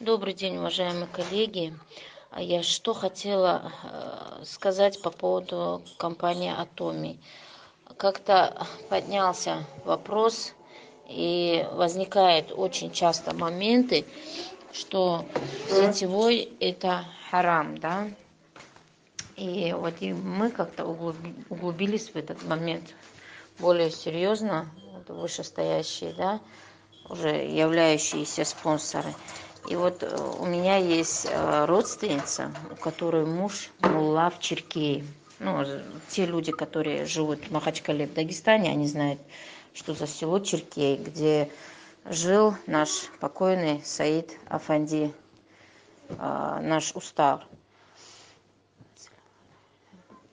Добрый день, уважаемые коллеги. Я что хотела сказать по поводу компании Atomi. Как-то поднялся вопрос, и возникают очень часто моменты, что сетевой это харам, да? И вот и мы как-то углубились в этот момент более серьезно, вот вышестоящие, да, уже являющиеся спонсоры. И вот у меня есть родственница, у которой муж мулла в Черкее. Ну, те люди, которые живут в Махачкале, в Дагестане, они знают, что за село Черкей, где жил наш покойный Саид Афанди, наш устав.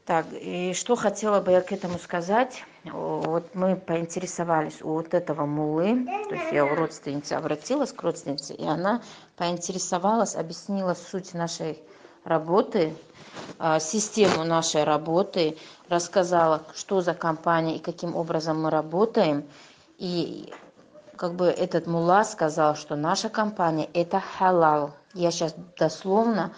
Так, и что хотела бы я к этому сказать? Вот мы поинтересовались у вот этого муллы, то есть я у родственницы обратилась к родственнице, и она поинтересовалась, объяснила суть нашей работы, систему нашей работы, рассказала, что за компания и каким образом мы работаем. И как бы этот мулла сказал, что наша компания это халал. Я сейчас дословно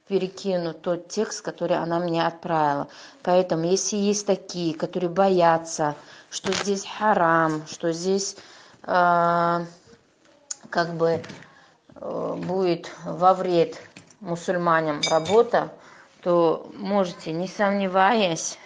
перекину тот текст, который она мне отправила. Поэтому, если есть такие, которые боятся, что здесь харам, что здесь как бы будет во вред мусульманам работа, то можете, не сомневаясь,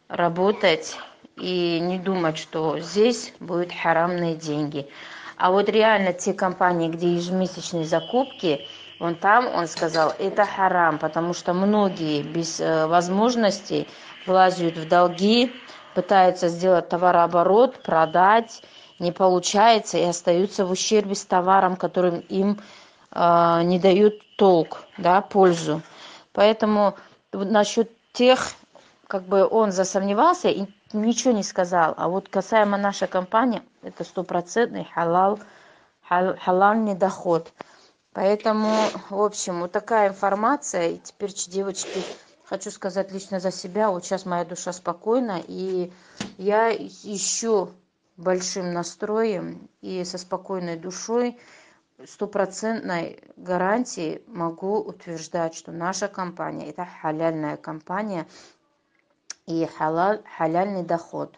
работать и не думать, что здесь будут харамные деньги. А вот реально те компании, где ежемесячные закупки, вон там он сказал, это харам, потому что многие без возможностей влазят в долги, пытаются сделать товарооборот, продать, не получается и остаются в ущербе с товаром, которым им не дают толк, да, пользу. Поэтому насчет тех, как бы он засомневался и ничего не сказал. А вот касаемо нашей компании, это стопроцентный халальный доход. Поэтому, в общем, вот такая информация. И теперь, девочки, хочу сказать лично за себя. Вот сейчас моя душа спокойна, и я еще большим настроем и со спокойной душой, стопроцентной гарантией могу утверждать, что наша компания это халяльная компания и халяльный доход.